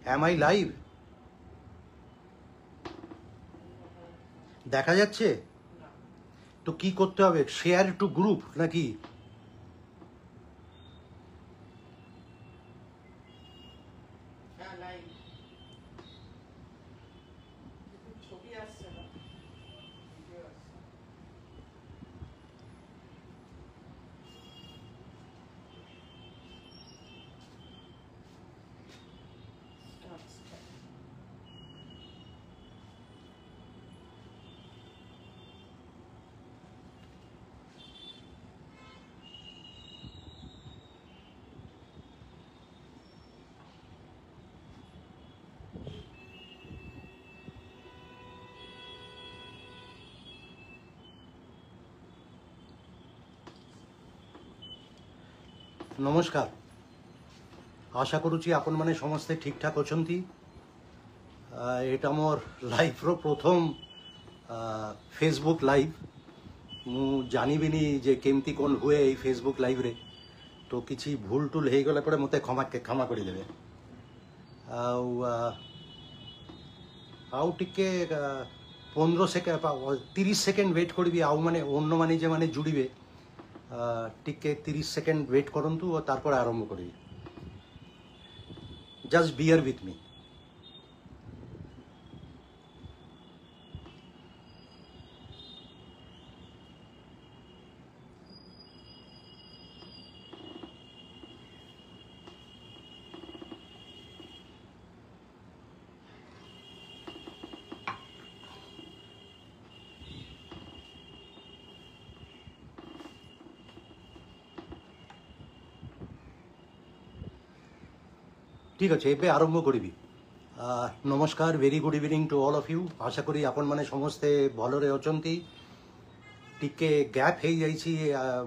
Am I live? দেখা যাচ্ছে? তো কি করতে হবে? শেয়ার টু গ্রুপ নাকি? नमस्कार आशा करुच्ची आपण मैंने समस्ते ठीक ठाक अछंती एटा मोर लाइफ रो प्रथम फेसबुक लाइव मु जानी भी नहीं जे केमती कौन हुए ये फेसबुक लाइव रे तो किसी भूल टूल हो गला पड़े मते क्षमा कर देवे आउ टिके 15 सेकेंड 30 सेकेंड वेट करी आउ माने अन्य माने जे माने जुड़िबे टिके 30 सेकेंड वेट करंतु और तारपर आरंभ करी जस्ट बियर विथ मी ठीक अच्छे एबे आरंभ करी नमस्कार very good evening to all of you आशा करी आपण माने समस्ते भलरे अछंती टिके गैप हो जाइछि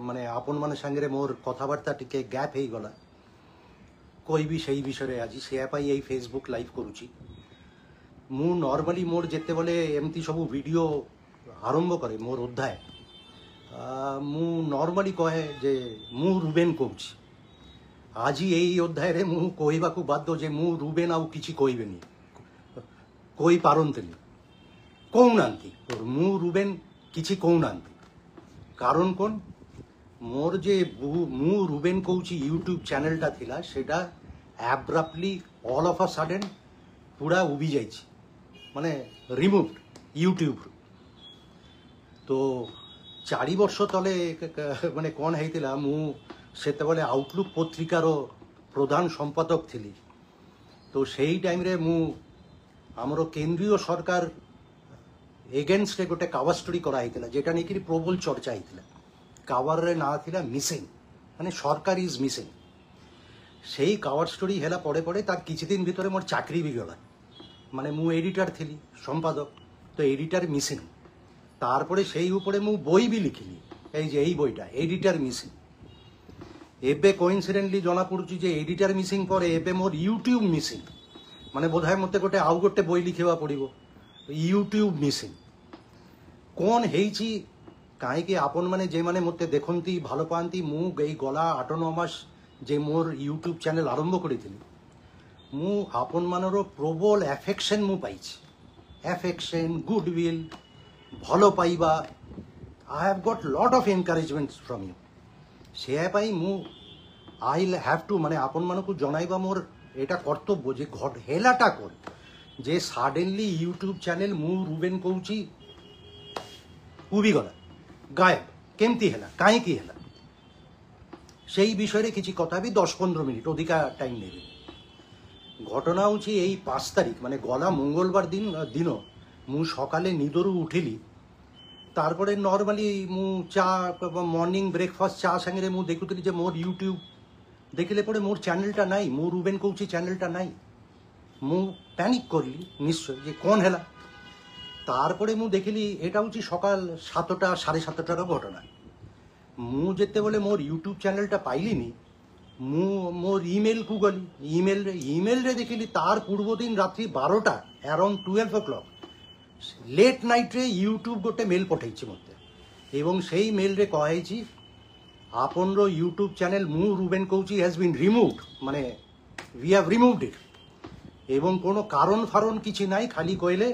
माने आपण माने संगे मोर कथाबार्ता टिके गैप हो गला कोई भी सही विषय आज से यही फेसबुक लाइव करुच्ची मु नॉर्मली मोर जेते बेले एमती सब वीडियो आरंभ करे मोर अध्याय मु नॉर्मली कहे जे मु रुबेन कहूँ आज यही अध्याय रे मु कहवाकू बाध्य जे मु रुबेन आउ किछि कहबेनी कहि पारंतनी कहूनांती मु रुबेन किछि कहूनांती कारण कोन मोर जे मु रुबेन कहूँ यूट्यूब चैनलटा थिला सेटा abruptly all of a sudden पूरा उबी जाइछि माने रिमूव्ड यूट्यूब तो 4 वर्ष तले माने कोन हेतिला मु सेतेबेले आउटलुक पत्रिकार प्रधान सम्पादक थी तो सेही टाइम रे मु आमर केंद्रीय सरकार एगेन्स्ट गोटे कवर स्टोरी कराइला जेटा नहीं प्रबल चर्चा होता कवर रे ना थिला मिसिंग माने सरकार इज मिसिंग से कवर स्टोरी है पड़े पड़े तार किछि दिन भितर मोर चाकरी भी गला माने मु एडिटर थी सम्पादक तो एडिटर मिसिंग तारपरे सेही उपरे मु बई भी लिखिली एई बईटा एडिटर मिसिंग एबे कोइन्सिडेंटली जना पड़ुची जे एडिटर मिसिंग पर एबे मोर यूट्यूब मिसिंग माने बोधाय मते गोटे आउ गोटे बई लिखिबा पड़िबो यूट्यूब मिसिंग कोन हेइची काहे कि आपन माने जे माने मते देखंती भालो पांती मु गई गला 8-9 मास जे मोर यूट्यूब चैनल आरंभ करिथिली मु आपन मानरो प्रबल एफेक्शन मु पाइछि एफेक्शन गुडविल भालो पाइबा I have got lot of encouragement from you से मु आई हैव टू माने आपन मानकु जनाइबा मोर एटा कर्तव्य जे घट हेलाटा कर जे सडनली यूट्यूब चैनल मु रुबेन कहूँ उबी गला गायब केमती है कहीं है से विषय किसी कथा भी 10-15 मिनट अधिका टाइम ने घटना हूँ 5 तारिख माने गला मंगलवार दिन मु सकाले निदरू उठिली तारपरे नॉर्मली मु चा मॉर्निंग ब्रेकफास्ट चा संगे मु देखुली जे मोर यूट्यूब देखिले पड़े मोर चैनलटा नाई मु रुबेन कहूँ चैनलटा नाई मु पैनिक करली निश्चय जे कौन है तारपरे मु देखिली एटा हूँ सकाल 7टा 7:30 घटना मु जेते बेले मोर यूट्यूब चैनलटा पाइलिनी मु मोर ईमेल को गली ईमेल रे देखिली तार पूर्व दिन रात्रि 12टा अराउंड 12 o'clock लेट नाइट रे यूट्यूब गोटे मेल पठाई मत एवं से मेल रे कही आपन रो यूट्यूब चैनल मु रुबेन कहूँ हैज बीन रिमूव्ड माने वी हैव रिमूव्ड इट এবং কোনো কারণ ফারণ কিছু নাই, খালি কইলে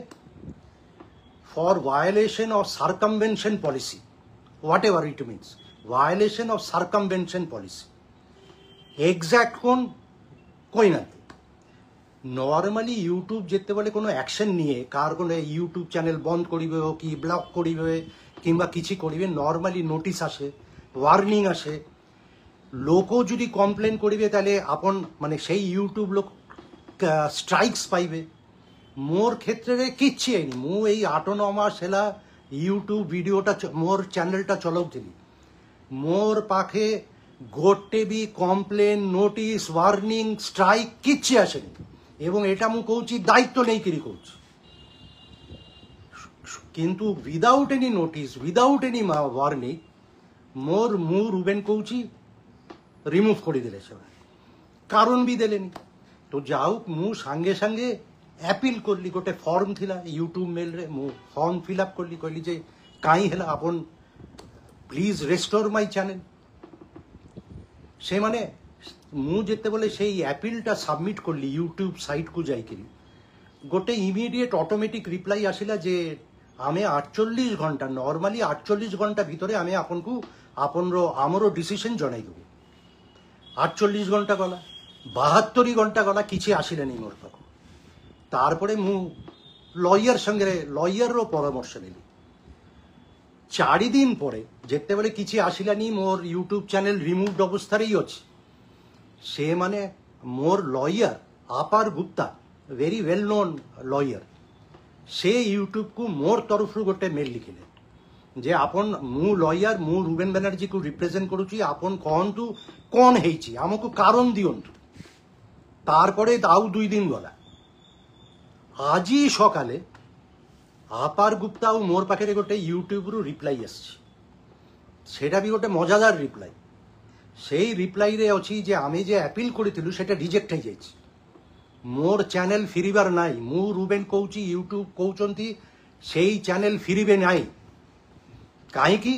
for violation of circumvention policy, whatever it means, violation of circumvention policy. Exact কোন কই না। নর্মালি ইউটিউব যেতে বলে কোনো অ্যাকশন নিয়ে কার কোনো ইউটিউব চ্যানেল বন্ধ করিবে কি ব্লক করিবে কিংবা কিছু করিবে, নর্মালি নোটিস আসে, ওয়ার্নিং আসে। লোকও যদি কমপ্লেন করিবে তাহলে আপন মানে সেই ইউটিউব লোক স্ট্রাইকস পাইবে। মোর ক্ষেত্রে কিচ্ছি আইনি, মু এই 8-9 মাস হেলা ইউটিউব ভিডিওটা মোর চ্যানেলটা চলাউଥିଲି। মোর পাখে গোটে বি কমপ্লেন, নোটিস, ওয়ার্নিং, স্ট্রাইক কিচ্ছি আসেনি। এবং এটা মু কৌছি দায়িত্ব নেই কিরি কৌছি। কিন্তু without any notice, without any warning মোর মু রুবেন কৌছি রিমুভ করে দেলে সবাই, কারণ বি দেলেনি। তো যাও মু সাঙ্গে সাঙ্গে অ্যাপিল করলি, গোটে ফর্ম ଥିଲା ୟୁଟ୍ୟୁବ୍ ମେଲ୍ରେ ମୁଁ ଫର୍ମ ଫିଲ୍ଅପ୍ କଲି, କହିଲି ଯେ କାହିଁ ହେଲା ଆପଣ ପ୍ଲିଜ୍ ରେଷ୍ଟୋର ମାଇ ଚ୍ୟାନେଲ୍। ସେମାନେ ମୁଁ ଯେତେବେଳେ ସେଇ ଆପିଲଟା ସବମିଟ୍ କଲି ୟୁଟ୍ୟୁବ୍ ସାଇଟ୍କୁ ଯାଇକିରି, ଗୋଟେ ଇମିଡ଼ିଏଟ୍ ଅଟୋମେଟିକ୍ ରିପ୍ଲାଇ ଆସିଲା ଯେ ଆମେ 48 ଘଣ୍ଟା, ନର୍ମାଲି 48 ଘଣ୍ଟା ଭିତରେ ଆମେ ଆପଣଙ୍କୁ ଆମର ଡିସିସନ୍ ଜଣାଇଦେବୁ। 48 ଘଣ୍ଟା ଗଲା, 72 ঘণ্টা গলা, কিছু আসিলেনি মোর পাখু। তারপরে মু লয়ার পরামর্শ নেলি। 4 দিন পরে যেতেবেলে কিছু আসিলানি, মোর ইউটিউব চ্যানেল রিমুভড অবস্থারেই ଅଛି। সে মানে মোর lawyer Apar Gupta, very well known lawyer, সে ইউটিউবକୁ মোর তরফରୁ গোটে মেল লিখিলে যে আপন মু লয়ার, মু রুবেন ব্যানার্জীକୁ রিপ্রেজেন্ট করুছি, আপন কহন্তু কোন ହେଇଛି, ଆମକୁ কারণ দিଅନ୍ତୁ। তারপরে আউ 2 দিন গলা, আজি সকালে আপার গুপ্তা ও মোর পাখে গোটে ইউটিউবরু রিপ্লাই আসছে। সেটা বি গোটে মজাদার রিপ্লাই। সেই রিপ্লাইরে অছি যে আমি যে অ্যাপিল করেছিলু সেটা রিজেক্ট হয়ে যাইছে, মোর চ্যানেল ফিরিবার নাই। মু রুবেন কৌছি, ইউটিউব কৌচন্তি সেই চ্যানেল ফিরিবে নাই। কাহিকি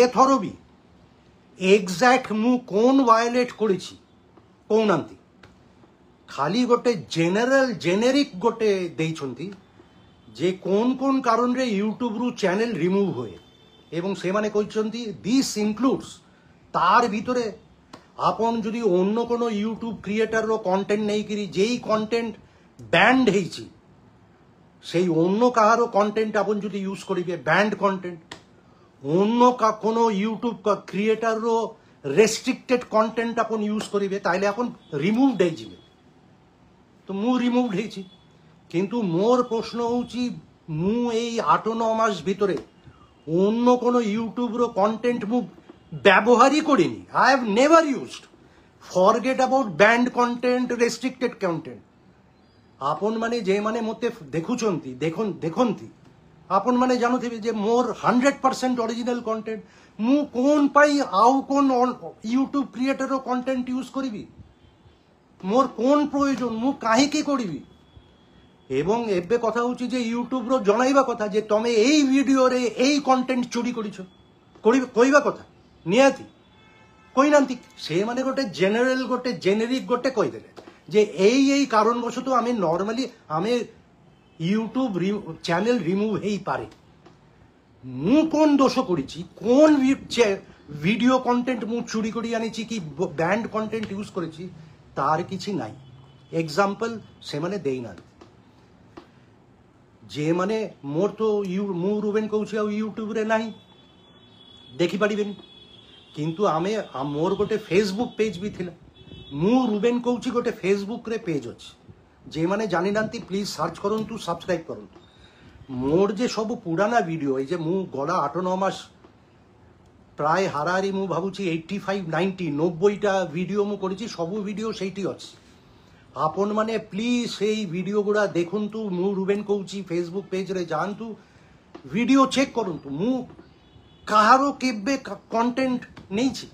এথর বি এক্সাক্ট মু কোন ভায়োলেট করেছি কৌনান্তি, খালি গোটে জেনেরিক গোটে দেইছন্তি যে কোন কোন কারণে ইউটিউবরু চ্যানেল রিমুভ হয়ে, এবং সেমানে কইছন্তি দিস ইনক্লুডস, তার ভিতরে আপন যদি অন্য কোনো ইউটিউব ক্রিয়েটরর কন্টেন্ট নেইকিরি যেই কন্টেন্ট ব্যান্ড হয়েছি, সেই অন্য কাহারও কন্টেন্ট আপন যদি ইউজ করিবে ব্যান্ড কন্টেন্ট, অন্য কোনো ইউটিউব ক্রিয়েটরর রেস্ট্রিক্টেড কন্টেন্ট আপন ইউজ করিবে, তাইলে এখন রিমুভড হয়ে যাবে। তো মু রিমুভড হয়েছি। কিন্তু মোর প্রশ্ন হচ্ছে, মু এই 8-9 মাস ভিতরে অন্য কোনো ইউটিউবর কন্টেন্ট মু ব্যবহারই করিনি। I have never used. Forget about band content, restricted content. আপন মানে যে মানে মতে দেখুছন্তি দেখন্তি, আপন মানে জানুথিবে যে মোর 100% অরিজিনাল কন্টেন্ট। মু কোন পাই আউ কোন ইউটিউব ক্রিয়েটর কন্টেন্ট ইউজ করিবি, মোর কোন প্রয়োজন, মু কাহিকি করিবি। এবং এবে কথা হচ্ছে যে ইউটিউবর জনাইবা কথা যে তুমি এই ভিডিওরে এই কন্টেন্ট চুরি করিছ, কইবা কথা নিয়াতি কইনান্তি। সে মানে গোটে জেনেরিক গোটে কইদেলে যে এই কারণবশত আমি নর্মালি আমি ইউটিউব চ্যানেল রিমুভ হই পারে। মু কোন দোষ করেছি, কোন ভিডিও কন্টেন্ট মু চুরি করি আনিছি কি ব্যান্ড কন্টেন্ট ইউজ করেছি, তার কিছু নাই। এক্সাম্পল সেমানে দেই না। যে মানে মোর তো মু রুবেন কৌছি আর ইউটিউবরে নাই, দেখি পারিবেন। কিন্তু আমি মোর গোটে ফেসবুক পেজ বি ଥିଲା, মু রুবেন কৌছি গোটে ফেসবুকরে পেজ ଅଛି, যে মানে জানি নান্তি প্লিজ সার্চ করন্তু, সাবস্ক্রাইব করন্তু। মোর যে সব পুরানা ভিডিও, এই যে মু গলা 8-9 মাস প্রায় হারাহারি মু ভাবুছি 85-90টা ভিডিও মু করেছি, সবু ভিডিও সেইটি ଅଛି। আপন মানে প্লিজ সেই ভিডিও গুড়া দেখন্তু। মু রুবেন কৌছি ফেসবুক পেজরে যাଆନ୍ତୁ, ভিডিও চেক করন্তু। মু কাহারো কেবে কন্টেন্ট নেইছি,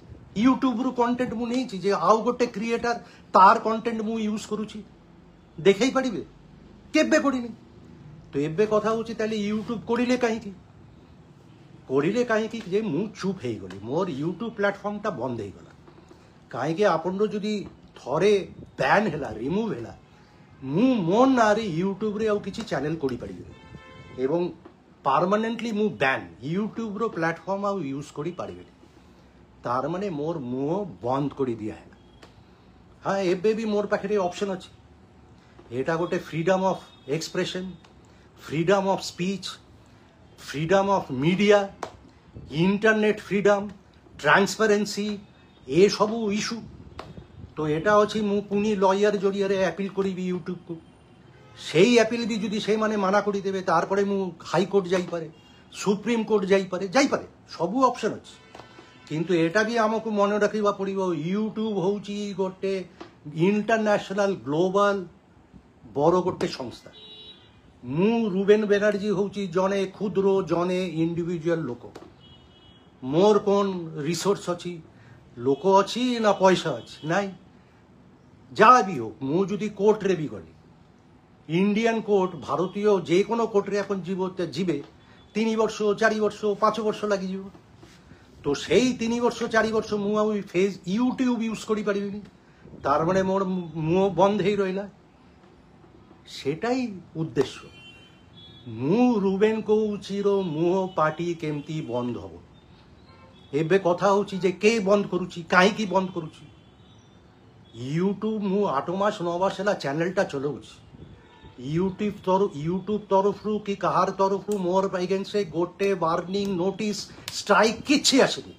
ইউটিউবরু কন্টেন্ট মু নেইছি যে আউ গোটে ক্রিয়েটর তার কন্টেন্ট মু ইউজ করুছি, দেখাই পারিবে, কেবে করিনি। তো এবে কথা হচ্ছে তাহলে ইউটিউব করিলে কাহিকি যে মু চুপ হয়ে গলি, মোর ইউটিউব প্ল্যাটফর্মটা বন্ধ হয়ে গলা। কাহিকি আপন যদি থরে ব্যান হেলা, রিমুভ হেলা, ମୁଁ ମୋ ନାଁରେ ୟୁଟ୍ୟୁବରେ ଆଉ କିଛି ଚ୍ୟାନେଲ କରିପାରିବିନି ଏବଂ ପାର୍ମାନେଣ୍ଟଲି ମୁଁ ବ୍ୟାନ୍ ୟୁଟ୍ୟୁବର ପ୍ଲାଟଫର୍ମ ଆଉ ୟୁଜ୍ କରିପାରିବିନି। ତାର ମାନେ ମୋର ମୁହଁ ବନ୍ଦ କରି ଦିଆହେଲା। ହଁ ଏବେ ବି ମୋର ପାଖରେ ଅପସନ୍ ଅଛି। ଏଇଟା ଗୋଟେ freedom of expression, freedom of speech, freedom of media, internet freedom, transparency ए सबू इश्यू। तो एटा अच्छी मु पुनी लयर जरिए अपील करी यूट्यूब को से अपील भी जुदी से माने माना करी देबे तारपरे मु हाईकोर्ट जाई पारे, सुप्रीम कोर्ट जाई पारे सबू ऑप्शन अच्छी। किंतु एटा भी आमको मन रखा पड़ो यूट्यूब होची गोटे इंटरनेशनल ग्लोबल बड़ गोटे संस्था। मु रुबेन बेनार्जी होची जने क्षुद्र जने इंडिविजुअल लोक। मोर कौन रिसोर्स अच्छी लोक अच्छी ना पैसा अच्छी नाई जहाँ भी हो मु जुदी कोर्ट रे भी गली इंडियन कोर्ट भारतीय जेको कोर्ट रे अपन जीवे 3 वर्ष 4 वर्ष 5 वर्ष लगी तो से 3 वर्ष 4 वर्ष मुझे फेस यूट्यूब यूज करी पारिबिनी तार माने मोर मुह बंद हो रहा सेटाई उद्देश्य। मु रुबेन कौचीर मुह पार्टी केमती बंद हम एबे कथा होची जे के बंद करुची काईकी बंद करुची। यूट्यूब मु 8 मास 9 मास है चैनलटा चलाऊची यूट्यूब तरफ कि कहार तरफ मोर अगेंस्ट गोटे वार्निंग नोटिस स्ट्राइक किछि आसेनी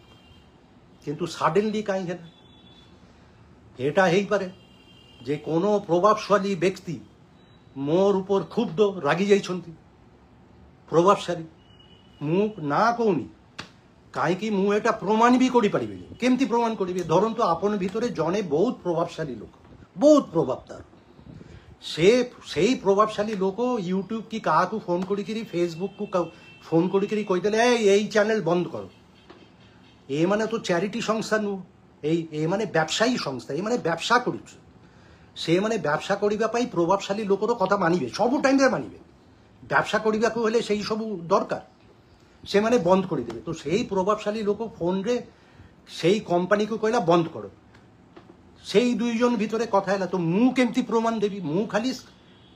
किंतु सडनली कहीं है एटा हेई पारे जे कोनो प्रभावशाली व्यक्ति मोर ऊपर क्षुब्ध रागी जाइछंती प्रभावशाली मु ना कहूनी कहीं मुझे प्रमाण भी करें केमती प्रमाण करेंगे धरतु आपन भितर जड़े बहुत प्रभावशाली लोक बहुत प्रभावदार से प्रभावशाली लोक यूट्यूब की क्या फोन करी फेसबुक को फोन करी कहीदे यही चैनल बंद कर ए माने तो चैरिटी संस्था नु माने व्यवसायी संस्था ये माने व्यवसा करुचे से माने व्यवसा करने प्रभावशाली लोकर कथा मानिबे सब टाइम मानिबे व्यवसा करने को हेले सेही सब दरकार से माने बंद कर देवे तो सही प्रभावशाली लोक फोन रे से कंपनी को कहला बंद करो से दुईजन भितर कथा है तो मु केमती प्रमाण देवी मु खाली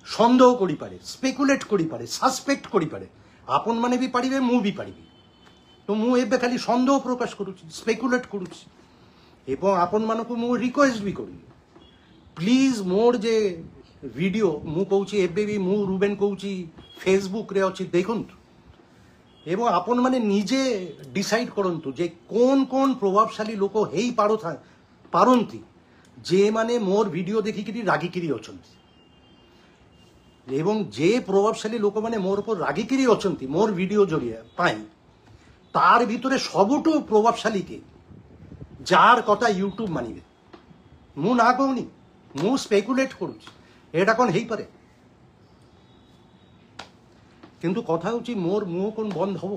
सन्देह करी पारे स्पेकुलेट करी पारे सस्पेक्ट करी पारे आपन माने भी पारिबे मु भी पारिबी तो मु एबे खाली सन्देह प्रकाश करुछि स्पेकुलेट करुछि एवं आपन मानको मु रिक्वेस्ट भी करी प्लीज मोर जे वीडियो मु कहूछि एबे भी मु रुबेन कहूछि फेसबुक रे अछि देखंतु एवं आपन माने निजे डिसाइड करंतु जे कौन कौन प्रभावशाली लोक हेई पारंती जे माने मोर वीडियो देखिकी रागिकी अछंती एवं जे प्रभावशाली लोक माने मोर ऊपर रागिकी अछंती मोर वीडियो जरिया पाई तार भितरे सबुठु प्रभावशाली के जार कथा यूट्यूब मानिबे मु ना कहूनी मु स्पेकुलेट करुछि एटा कोन हेई पारे किंतु कथा होची मोर मुह कौन बंद हम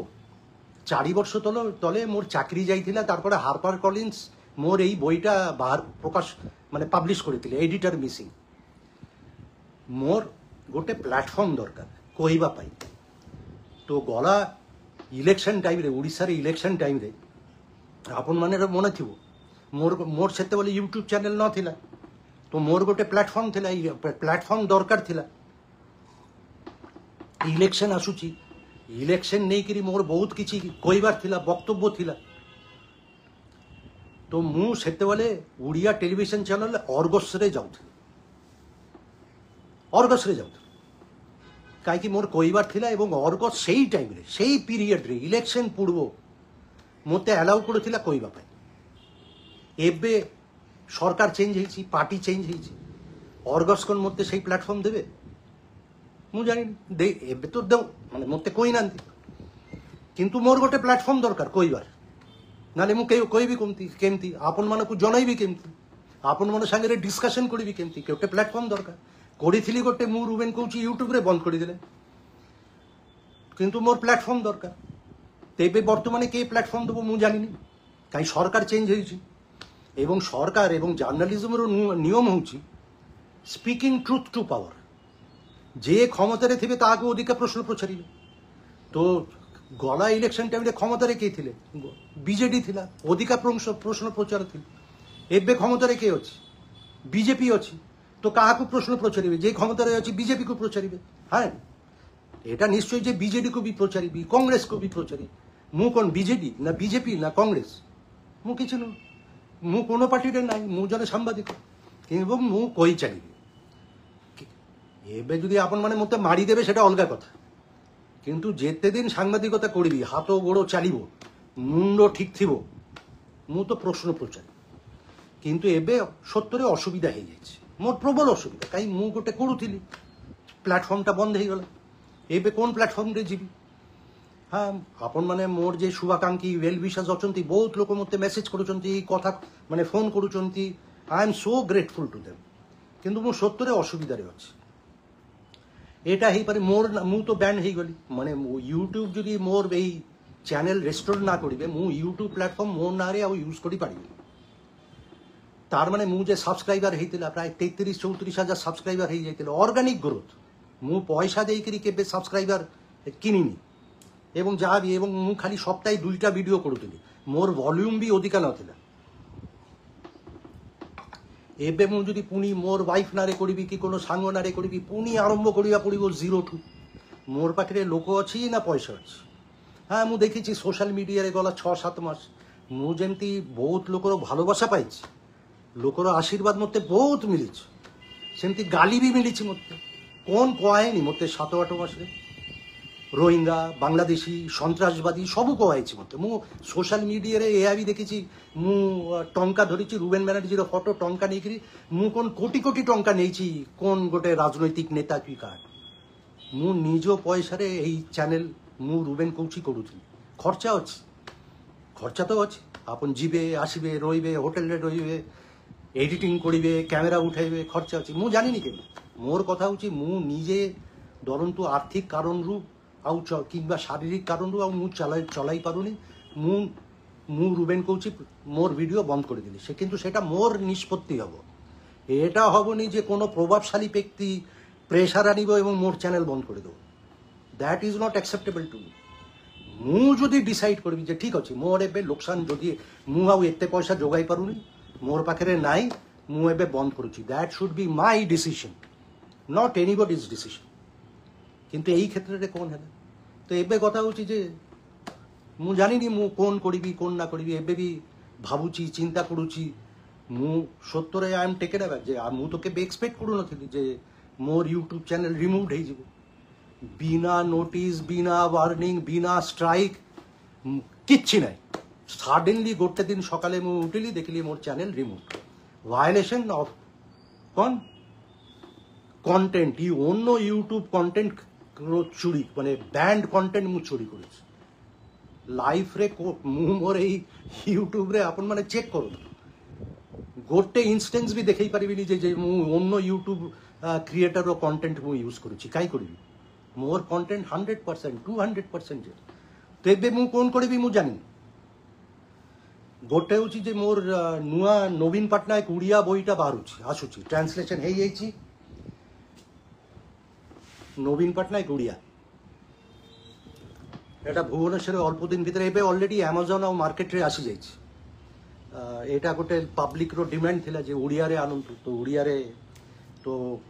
4 वर्ष तले मोर चाकरी जाइथिला तारपरे हार्पर कलिन्स मोर यही बईटा बाहर प्रकाश माने पब्लिश करथिले एडिटर मिसिंग मोर गोटे प्लेटफॉर्म दरकार कहवा पाई तो गला इलेक्शन टाइम रे ओडिसा रे इलेक्शन टाइम रे आपन माने मन थिबो मोर मोर सेते बोले यूट्यूब चैनल न थिला तो मोर गोटे प्लेटफॉर्म थिला प्लेटफॉर्म दरकार थिला इलेक्शन आसुची इलेक्शन नहीं करी मोर बहुत किसी कहबार थिला वक्तव्य थिला तो मु सेते वाले उड़िया टेलीविजन चैनल अर्गस रे जाउथि कहीं मोर कहबार थिला एवं अर्गस सेही टाइम रे सेही पीरियड रे इलेक्शन पूर्व मते अलाउ करथिला कहबा पाई एबे सरकार चेंज हेछि पार्टी चेंज हेछि अर्गस कोन मते सेही प्लेटफॉर्म देबे मु जानी दे एबे तो दो माने मते कोई नांती किंतु मोर गोटे प्लेटफॉर्म दरकार कहबार नाले मु कहबी केमती आपन मानकु जनैबी केमती आपन मन संगे डिस्कशन करबी केमती गोटे प्लेटफॉर्म दरकार करिथिली गोटे मु रुबेन कहूची यूट्यूब रे बंद करि देले किंतु मोर प्लेटफॉर्म दरकार तेबे वर्तमाने के प्लेटफॉर्म देबो मु जानिनी काई सरकार चेंज होईची एवं सरकार एवं जर्नलिज्म रो नियम होची स्पीकिंग ट्रुथ टू पावर जे क्षमतार थे अधिक प्रश्न पचारे तो गला इलेक्शन टाइम क्षमतार किए थे बीजेडी थिला अधिका प्रश्न प्रचार थी एबे क्षमतार किए अच्छी बीजेपी अच्छी তো କାହାକୁ ପ୍ରଶ୍ନ ପଚାରିବେ? ଯେ କ୍ଷମତାରେ ଅଛି ବିଜେପିକୁ ପଚାରିବେ। হ্যাঁ, এটা নিশ্চয়ই যে বিজেডিକୁ ବି ପଚାରିବି, କଂଗ୍ରେସକୁ ବି ପଚାରିବି। ମୁଁ କ'ଣ ବିଜେଡି ନା ବିଜେପି ନା କଂଗ୍ରେସ? ମୁଁ କିଛି ନୁହଁ, ମୁଁ কোনো ପାର୍ଟିରେ ନାହିଁ, ମୁଁ ଜଣେ ସାମ୍ବାଦିକ ଏବଂ ମୁଁ କହି ଚାଲିବି। ଏବେ ଯଦି ଆପଣମାନେ ମୋତେ ମାରିଦେବେ ସେଟା ଅଲଗା କଥା, କିନ୍ତୁ ଯେତେ ଦିନ ସାମ୍ବାଦିକତା କରିବି, ହାତ ଗୋଡ଼ ଚାଲିବ, ମୁଣ୍ଡ ଠିକ୍ ଥିବ, ମୁଁ ତ ପ୍ରଶ୍ନ ପଚାରିବି। କିନ୍ତୁ ଏବେ ସତରେ ଅସୁବିଧା ହେଇଯାଇଛି, ମୋର ପ୍ରବଳ ଅସୁବିଧା। କାହିଁ ମୁଁ ଗୋଟେ କରୁଥିଲି, ପ୍ଲାଟଫର୍ମଟା ବନ୍ଦ ହେଇଗଲା। ଏବେ কোন ପ୍ଲାଟଫର୍ମରେ ଯିବି? হ্যাঁ, ଆପଣମାନେ ମୋର ଯେ ଶୁଭାକାঙ্ক্ষୀ ୱେଲ୍ ୱିଶର୍ସ ଅଛନ୍ତି, ବହୁତ ଲୋକ ମୋତେ ମେସେଜ କରୁଛନ୍ତି, କଥା ମାନେ ଫୋନ୍ କରୁଛନ୍ତି। I am so grateful to them. କିନ୍ତୁ ମୁଁ ସତରେ ଅସୁବିଧାରେ ଅଛି। এটা ହେଇପାରେ ମୋର, ମୁଁ ତ ବ୍ୟାନ୍ ହେଇଗଲି। ମାନେ ୟୁଟ୍ୟୁବ ଯଦି ମୋର ଏଇ ଚ୍ୟାନେଲ ରେଷ୍ଟୋର ନା କରିବେ, ମୁଁ ୟୁଟ୍ୟୁବ ପ୍ଲାଟଫର୍ମ ମୋ ନାଁରେ ଆଉ ୟୁଜ୍ କରିପାରିବିନି। তার মানে ମୁଁ যে ସବସ୍କ୍ରାଇବର ହେଇଥିଲା, ପ୍ରାୟ 33-34 ହଜାର ସବସ୍କ୍ରାଇବର ହେଇଯାଇଥିଲା, ଅର୍ଗାନିକ୍ ଗ୍ରୋଥ୍। ମୁଁ ପଇସା ଦେଇକରି କେବେ ସବସ୍କ୍ରାଇବର କିଣିନି ଏବଂ ଯାହା ବି, ଏବଂ ମୁଁ ଖାଲି ସପ୍ତାহে 2ଟା ଭିଡ଼ିଓ କରୁଥିଲି, ମୋର ଭଲ୍ୟୁମ୍ ବି ଅଧିକା ନଥିଲା। ଏବେ ମୁଁ ଯଦି ପୁଣି ମୋର ୱାଇଫ୍ ନାଁରେ କରିବି କି কোনো ସାଙ୍ଗ ନାଁରେ କରିବି, ପୁଣି ଆରମ୍ଭ କରିବା ପଡ଼ିବ ଜିରୋଠୁ। ମୋର ପାଖରେ ଲୋକ ଅଛି ନା ପଇସା ଅଛି? হ্যাঁ, ମୁଁ ଦେଖିଛି ସୋଶାଲ ମିଡ଼ିଆରେ ଗଲା 6-7 ମାସ ମୁଁ ଯେମିତି ବହୁତ ଲୋକର ଭାলোবাসা ପାଇଛି, ଲୋକର ଆଶୀର୍ବାଦ ମୋତେ ବହୁତ ମିଳିଛି, ସେମିତି ଗାଲି ବି ମିଳିଛି ମୋତେ। କ'ଣ କୁହାହେଇନି ମୋତେ 7-8 ମାସରେ? ରୋହିଙ୍ଗା, ବାଂଲାଦେଶୀ, ସନ୍ତ୍ରାସବାଦୀ ସବୁ କୁହାହେଇଛି ମୋତେ। ମୁଁ ସୋଶାଲ ମିଡ଼ିଆରେ ଏହା ବି ଦେଖିଛି, ମୁଁ ଟଙ୍କା ଧରିଛି, ରୁବେନ ବ୍ୟାନାର୍ଜୀର ଫଟୋ, ଟଙ୍କା ନେଇକରି ମୁଁ କ'ଣ କୋଟି କୋଟି ଟଙ୍କା ନେଇଛି କ'ଣ ଗୋଟେ ରାଜନୈତିକ ନେତା କି କାର୍ଡ? ମୁଁ ନିଜ ପଇସାରେ ଏଇ ଚ୍ୟାନେଲ ମୁଁ ରୁବେନ କହୁଛି କରୁଥିଲି। ଖର୍ଚ୍ଚା ଅଛି, ଖର୍ଚ୍ଚା ତ ଅଛି। ଆପଣ ଯିବେ, ଆସିବେ, ରହିବେ, ହୋଟେଲରେ ରହିବେ, এডিটিং করিবে, ক্যামেরা উঠাইবে, খরচা আছে। ମୁଁ ଜାଣିନି କେବେ। ମୋର କଥା ହେଉଛି, ମୁଁ ନିଜେ ଧରନ୍ତୁ ଆର୍ଥିକ କାରଣରୁ ଆଉ କିମ୍ବା ଶାରୀରିକ କାରଣରୁ ଆଉ ମୁଁ ଚଲାଇ ପାରୁନି। ମୁଁ ରୁବେନ କହୁଛି ମୋର ভিডিও বন্ধ করে দিলি, সে কিন্তু সেটা মোর নিষ্পত্তি হব। এটা হবনি যে কোনো প্রভাবশালী ব্যক্তি প্রেসার আনিব এবং মোর চ্যানেল বন্ধ করে দেব। That is not acceptable to me. ମୁଁ ଯଦି ଡିସାଇଡ୍ କରିବି ଯେ ଠିକ୍ ଅଛି, ମୋର ଏବେ ଲୋକସାନ, ଯଦି ମୁଁ ଆଉ ଏତେ ପଇସା ଯୋଗାଇ ପାରୁନି, ମୋର ପାଖରେ ନାହିଁ, ମୁଁ ଏବେ ବନ୍ଦ କରୁଛି, that should be my decision, not anybody's decision. କିନ୍ତୁ ଏଇ କ୍ଷେତ୍ରରେ କ'ଣ ହେଲା? ତ ଏବେ କଥା ହେଉଛି ଯେ ମୁଁ ଜାଣିନି ମୁଁ କ'ଣ କରିବି, କ'ଣ ନା କରିବି। ଏବେ ବି ଭାବୁଛି, ଚିନ୍ତା କରୁଛି। ମୁଁ ସତରେ ଆଇ ଏମ୍ ଟେକେନ୍ ଆବାକ୍ ଯେ ମୁଁ ତ କେବେ ଏକ୍ସପେକ୍ଟ କରୁନଥିଲି ଯେ ମୋର ୟୁଟ୍ୟୁବ୍ ଚ୍ୟାନେଲ୍ ରିମୁଭ୍ ହେଇଯିବ। ବିନା ନୋଟିସ୍, ବିନା ୱାର୍ଣ୍ଣିଂ, ବିନା ଷ୍ଟ୍ରାଇକ୍, কিচ্ছি নাই। সাডেনলি গোটে দিন সকালে মু উঠিলি, দেখিলি মোর চ্যানেল রিমুভ। ভায়োলেশন অফ কোন কন্টেন্ট, অন্য ইউটিউব কন্টেন্ট চুরি, মানে ব্যান্ড কন্টেন্ট মু চুরি করেছি লাইফরে। মু মোর এই ইউটিউবরে আপন মানে চেক করুন, গোটে ইনস্টেন্স বি দেখাই পারিবিনি যে মু অন্য ইউটিউব ক্রিয়েটরর কন্টেন্ট মু ইউজ করছি। কাই করিবি? মোর কন্টেন্ট 100%, 200%। তো ଏବେ ମୁଁ କ'ଣ କରିବି ମୁଁ ଜାଣିନି। ଗୋଟେ ହେଉଛି ଯେ ମୋର ନୂଆ ନବୀନ ପଟ୍ଟନାୟକ ଓଡ଼ିଆ ବହିଟା ବାହାରୁଛି, ଆସୁଛି, ଟ୍ରାନ୍ସଲେସନ୍ ହେଇଯାଇଛି। ନବୀନ ପଟ୍ଟନାୟକ ଓଡ଼ିଆ, এটা ভুবনেশ্বরে অল্প দিন ভিতরে, ଏବେ অলরেডি আମାଜନ୍ ଆଉ মার্কেটରେ ଆସିଯାଇଛି। এটা ଗୋଟେ ପବ୍ଲିକର ଡିମାଣ୍ଡ ଥିଲା ଯେ ଓଡ଼ିଆରେ ଆଣନ୍ତୁ, ତ ଓଡ଼ିଆରେ। ତ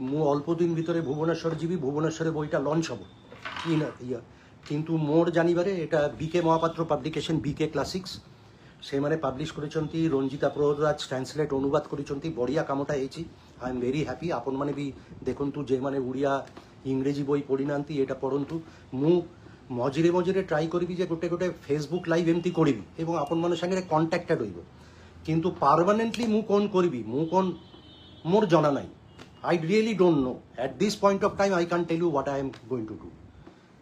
ମୁଁ ଅଳ୍ପ ଦିନ ଭିତରେ ଭୁବନେଶ୍ୱର ଯିବି, ଭୁବନେଶ୍ୱରରେ ବହିଟା ଲଞ୍ଚ ହେବ। কিন্তু মোর জানিবারে এটা বিকে মহাপাত্র পাবলিকেশন, বিকে ক্লাসিক্স, ସେମାନେ ପବ୍ଲିଶ କରିଛନ୍ତି। ରଞ୍ଜିତା ପ୍ରରାଜ ଟ୍ରାନ୍ସଲେଟ୍ ଅନୁବାଦ କରିଛନ୍ତି। ବଢ଼ିଆ କାମଟା ହେଇଛି। I M very happy. ଆପଣମାନେ ବି ଦେଖନ୍ତୁ, ଯେଉଁମାନେ ଓଡ଼ିଆ ଇଂରେଜୀ ବହି ପଢ଼ିନାହାନ୍ତି ଏଇଟା ପଢ଼ନ୍ତୁ। ମୁଁ ମଝିରେ ମଝିରେ ଟ୍ରାଏ କରିବି ଯେ ଗୋଟେ ଗୋଟେ ଫେସବୁକ୍ ଲାଇଭ୍ ଏମିତି କରିବି ଏବଂ ଆପଣମାନଙ୍କ ସାଙ୍ଗରେ କଣ୍ଟାକ୍ଟେଡ୍ ରହିବ। କିନ୍ତୁ ପରମାନେଣ୍ଟଲି ମୁଁ କ'ଣ କରିବି, ମୁଁ କ'ଣ, ମୋର ଜଣା ନାହିଁ। I really don't know. At this point of time I can tell you what I am going to do.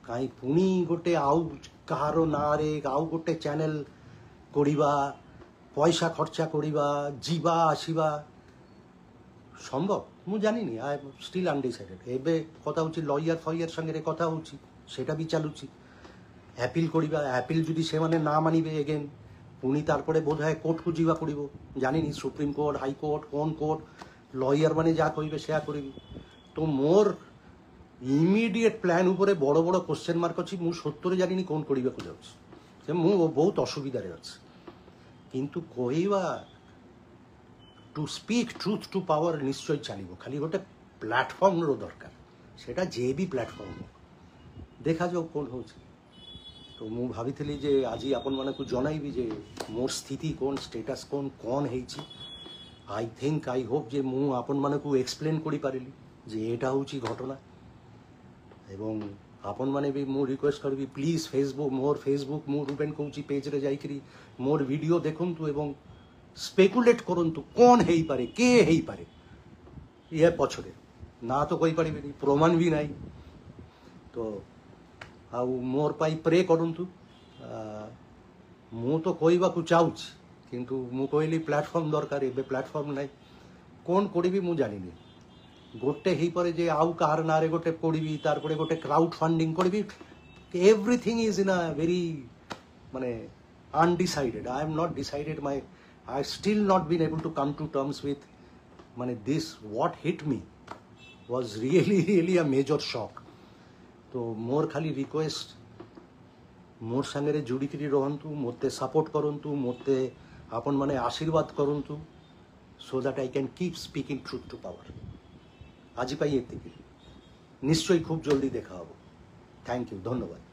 କାହିଁ ପୁଣି ଗୋଟେ ଆଉ କାହାର ନାଁରେ ଆଉ ଗୋଟେ ଚ୍ୟାନେଲ କରିବା, ପଇସା ଖର୍ଚ୍ଚା କରିବା, ଯିବା ଆସିବା সম্ভব? ମୁଁ ଜାଣିନି। I am still undecided. ଏବେ କଥା ହେଉଛି ଲୟର ଫୟର ସାଙ୍ଗରେ କଥା ହେଉଛି, সেটা ବି ଚାଲୁଛି। ଆପିଲ୍ କରିବା, ଆପିଲ୍ ଯଦି ସେମାନେ ନା ମାନିବେ ଏଗେନ୍, ପୁଣି ତାরপরে বোধ হয় কোর্টକୁ ଯିବା ପଡ଼ିବ। ଜାଣିନି, ସୁପ୍ରିମକୋର୍ଟ, ହାଇକୋର୍ଟ, কোন কোর্ট, লয়ার মানে যা କହିବେ সেয়া କରିବି। তো মোর ইমিডিয়েট প্ল্যান উপরে বড় বড় কোশ্চেন মার্ক ଅଛି। ମୁଁ ସତରେ ଜାଣିନି କ'ଣ କରିବାକୁ ଯାଉଛି। ମୁଁ ବହୁତ ଅସୁବିଧାରେ ଅଛି। କିନ୍ତୁ କହିବା টু স্পিକ୍ ট্ରୁଥ୍ ଟୁ ପାୱାର ନିଶ୍ଚୟ ଚାଲିବ, ଖାଲି ଗୋଟେ ପ୍ଲାଟଫର୍ମର ଦରକାର, ସେଇଟା ଯେ ବି ପ୍ଲାଟଫର୍ମ ହଉ, ଦେଖାଯାଉ କ'ଣ ହେଉଛି। ତ ମୁଁ ଭାବିଥିଲି ଯେ ଆଜି ଆପଣମାନଙ୍କୁ ଜଣାଇବି ଯେ ମୋର ସ୍ଥିତି କ'ଣ, ଷ୍ଟେଟସ୍ କ'ଣ ହେଇଛି। ଆଇ ଥିଙ୍କ ଆଇ ହୋପ୍ ଯେ ମୁଁ ଆପଣମାନଙ୍କୁ ଏକ୍ସପ୍ଲେନ୍ କରିପାରିଲି ଯେ ଏଇଟା ହେଉଛି ଘଟଣା। ଏବଂ ଆପଣମାନେ ବି ମୁଁ ରିକ୍ୱେଷ୍ଟ କରିବି ପ୍ଲିଜ୍ ମୋର ଫେସବୁକ୍ ମୁଁ ରୁବେନ୍ କହୁଛି ପେଜ୍ରେ ଯାଇକରି ମୋର ଭିଡ଼ିଓ ଦେଖନ୍ତୁ ଏବଂ ସ୍ପେକୁଲେଟ୍ କରନ୍ତୁ କ'ଣ ହେଇପାରେ, କିଏ ହେଇପାରେ ଇଏ ପଛରେ। ନା ତ କହିପାରିବିନି, ପ୍ରମାଣ ବି ନାହିଁ। ତ ଆଉ ମୋର ପାଇଁ ପ୍ରେ କରନ୍ତୁ। ମୁଁ ତ କହିବାକୁ ଚାହୁଁଛି କିନ୍ତୁ ମୁଁ କହିଲି ପ୍ଲାଟଫର୍ମ ଦରକାର, ଏବେ ପ୍ଲାଟଫର୍ମ ନାହିଁ, କ'ଣ କରିବି ମୁଁ ଜାଣିନି। ଗୋଟେ ହେଇପାରେ ଯେ ଆଉ କାହାର ନାଁରେ ଗୋଟେ ପଡ଼ିବି, ତାରପରେ ଗୋଟେ କ୍ରାଉଡ୍ ଫଣ୍ଡିଂ କରିବି। Everything is in a very ମାନେ undecided. I am not decided. I still not been able to come to terms with this. What hit me was really a major shock. तो मोर खाली request, मोर संगे जोड़िकी रहतु, मते support करंतु, मते आपन माने आशीर्वाद करंतु, so that I can keep speaking truth to power. आज पाई एतिकी, निश्चय खूब जल्दी देखा हबो। थैंक यू, धन्यवाद।